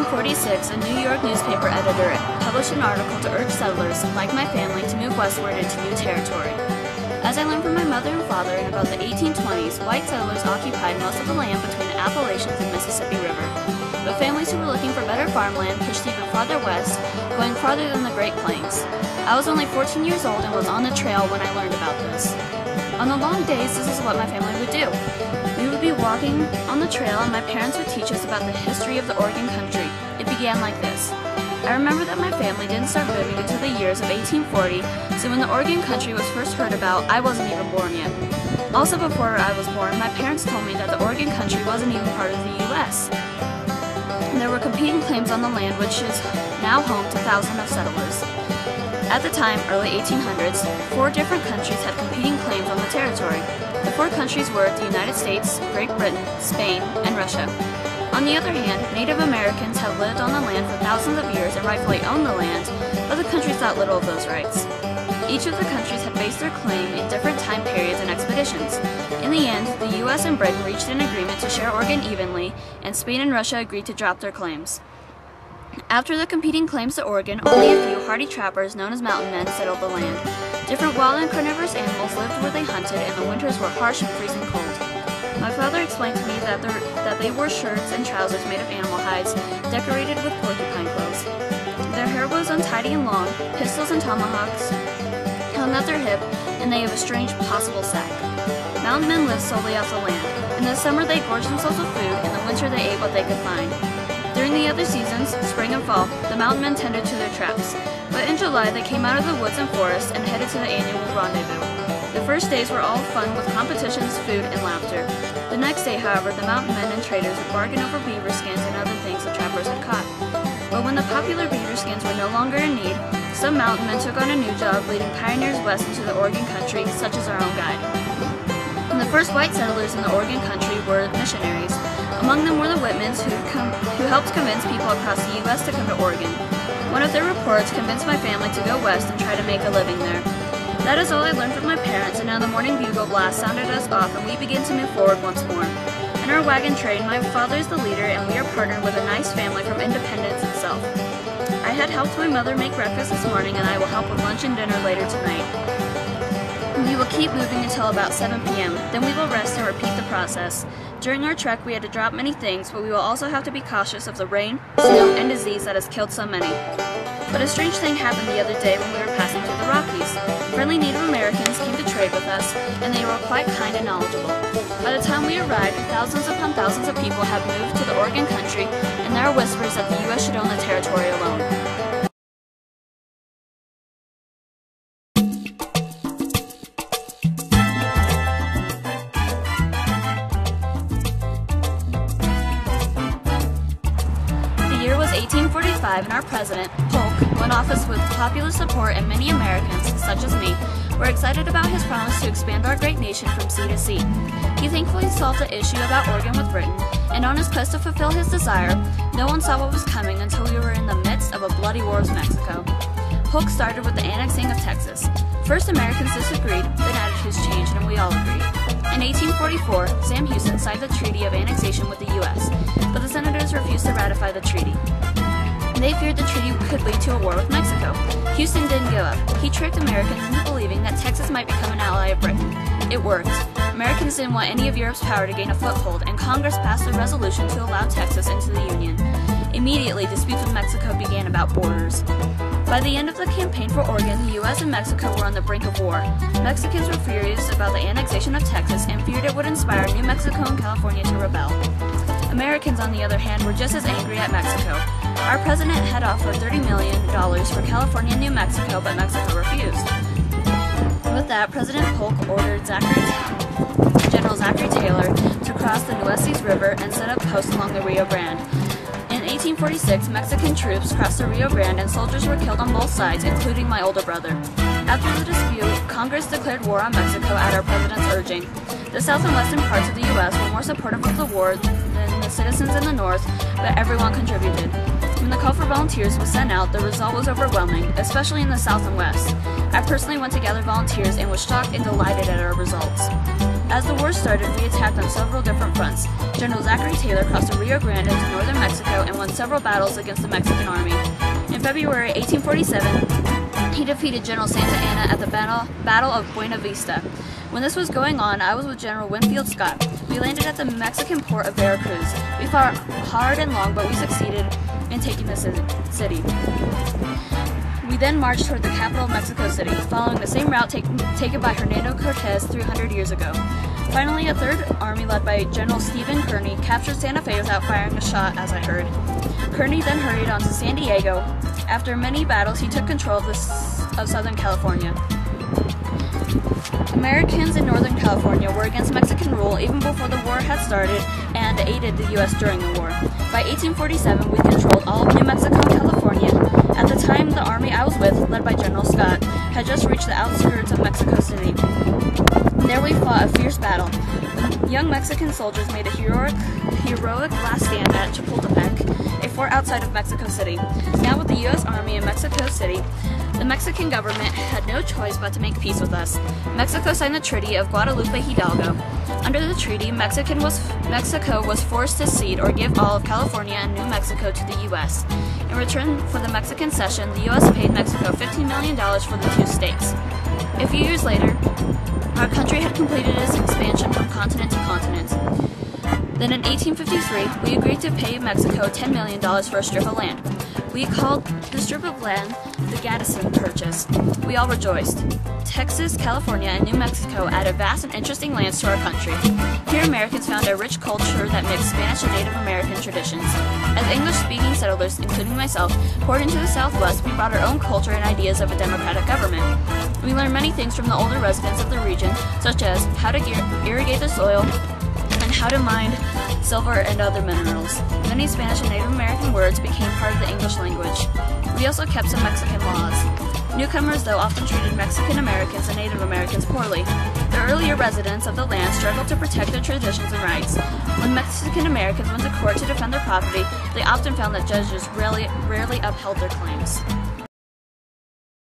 1846, a New York newspaper editor published an article to urge settlers, like my family, to move westward into new territory. As I learned from my mother and father, in about the 1820s, white settlers occupied most of the land between the Appalachians and Mississippi River. But families who were looking for better farmland pushed even farther west, going farther than the Great Plains. I was only 14 years old and was on the trail when I learned about this. On the long days, this is what my family would do. We would be walking on the trail and my parents would teach us about the history of the Oregon country. It began like this. I remember that my family didn't start moving until the years of 1840, so when the Oregon country was first heard about, I wasn't even born yet. Also before I was born, my parents told me that the Oregon country wasn't even part of the U.S. There were competing claims on the land, which is now home to thousands of settlers. At the time, early 1800s, 4 different countries had competing claims on the territory. The 4 countries were the United States, Great Britain, Spain, and Russia. On the other hand, Native Americans had lived on the land for thousands of years and rightfully owned the land, but the countries thought little of those rights. Each of the countries had based their claim in different time periods and expeditions. In the end, the U.S. and Britain reached an agreement to share Oregon evenly, and Spain and Russia agreed to drop their claims. After the competing claims to Oregon, only a few hardy trappers known as mountain men settled the land. Different wild and carnivorous animals lived where they hunted, and the winters were harsh and freezing cold. My father explained to me that they wore shirts and trousers made of animal hides, decorated with porcupine quills. Their hair was untidy and long, pistols and tomahawks hung at their hip, and they have a strange possible sack. Mountain men lived solely off the land. In the summer they gorged themselves with food, in the winter they ate what they could find. During the other seasons, spring and fall, the mountain men tended to their traps. But in July they came out of the woods and forests and headed to the annual rendezvous. The first days were all fun with competitions, food, and laughter. The next day, however, the mountain men and traders would bargain over beaver skins and other things the trappers had caught. But when the popular beaver skins were no longer in need, some mountain men took on a new job leading pioneers west into the Oregon country, such as our own guide. And the first white settlers in the Oregon country were missionaries. Among them were the Whitmans, who helped convince people across the U.S. to come to Oregon. One of their reports convinced my family to go west and try to make a living there. That is all I learned from my parents, and now the morning bugle blast sounded us off and we began to move forward once more. In our wagon train, my father is the leader and we are partnered with a nice family from Independence itself. I had helped my mother make breakfast this morning and I will help with lunch and dinner later tonight. We will keep moving until about 7 p.m. Then we will rest and repeat the process. During our trek we had to drop many things, but we will also have to be cautious of the rain, snow, and disease that has killed so many. But a strange thing happened the other day when we were passing through the Rockies. Friendly Native Americans came to trade with us, and they were quite kind and knowledgeable. By the time we arrived, thousands upon thousands of people have moved to the Oregon country, and there are whispers that the U.S. should own the territory alone. The year was 1845, and our president, Polk, won office with popular support, and many Americans, such as me, were excited about his promise to expand our great nation from sea to sea. He thankfully solved the issue about Oregon with Britain, and on his quest to fulfill his desire, no one saw what was coming until we were in the midst of a bloody war with Mexico. Polk started with the annexing of Texas. First Americans disagreed, then attitudes changed, and we all agreed. In 1844, Sam Houston signed the Treaty of Annexation with the U.S., but the senators refused to ratify the treaty. They feared the treaty could lead to a war with Mexico. Houston didn't give up. He tricked Americans into believing that Texas might become an ally of Britain. It worked. Americans didn't want any of Europe's power to gain a foothold, and Congress passed a resolution to allow Texas into the Union. Immediately, disputes with Mexico began about borders. By the end of the campaign for Oregon, the U.S. and Mexico were on the brink of war. Mexicans were furious about the annexation of Texas and feared it would inspire New Mexico and California to rebel. Americans, on the other hand, were just as angry at Mexico. Our president had offered $30 million for California and New Mexico, but Mexico refused. With that, President Polk ordered General Zachary Taylor to cross the Nueces River and set up posts along the Rio Grande. In 1846, Mexican troops crossed the Rio Grande and soldiers were killed on both sides, including my older brother. After the dispute, Congress declared war on Mexico at our president's urging. The south and western parts of the U.S. were more supportive of the war than the citizens in the north, but everyone contributed. When the call for volunteers was sent out, the result was overwhelming, especially in the South and West. I personally went to gather volunteers and was shocked and delighted at our results. As the war started, we attacked on several different fronts. General Zachary Taylor crossed the Rio Grande into northern Mexico and won several battles against the Mexican army. In February 1847, he defeated General Santa Anna at the Battle of Buena Vista. When this was going on, I was with General Winfield Scott. We landed at the Mexican port of Veracruz. We fought hard and long, but we succeeded in taking the city. We then marched toward the capital of Mexico City, following the same route taken by Hernando Cortez 300 years ago. Finally, a third army led by General Stephen Kearny captured Santa Fe without firing a shot, as I heard. Kearny then hurried on to San Diego. After many battles, he took control of Southern California. Americans in Northern California were against Mexican rule even before the war had started and aided the U.S. during the war. By 1847, we controlled all of New Mexico and California. At the time, the army I was with, led by General Scott, had just reached the outskirts of Mexico City. There we fought a fierce battle. Young Mexican soldiers made a heroic last stand at Chapultepec, a fort outside of Mexico City. Now with the U.S. Army in Mexico City, the Mexican government had no choice but to make peace with us. Mexico signed the Treaty of Guadalupe Hidalgo. Under the treaty, Mexico was forced to cede or give all of California and New Mexico to the U.S. In return for the Mexican cession, the U.S. paid Mexico $15 million for the two states. A few years later, our country had completed its expansion from continent to continent. Then in 1853, we agreed to pay Mexico $10 million for a strip of land. We called the strip of land the Gadsden Purchase. We all rejoiced. Texas, California, and New Mexico added vast and interesting lands to our country. Here Americans found a rich culture that mixed Spanish and Native American traditions. As English-speaking settlers, including myself, poured into the Southwest, we brought our own culture and ideas of a democratic government. We learned many things from the older residents of the region, such as how to irrigate the soil and how to mine silver and other minerals. Many Spanish and Native American words became part of the English language. We also kept some Mexican laws. Newcomers, though, often treated Mexican Americans and Native Americans poorly. The earlier residents of the land struggled to protect their traditions and rights. When Mexican Americans went to court to defend their property, they often found that judges rarely upheld their claims.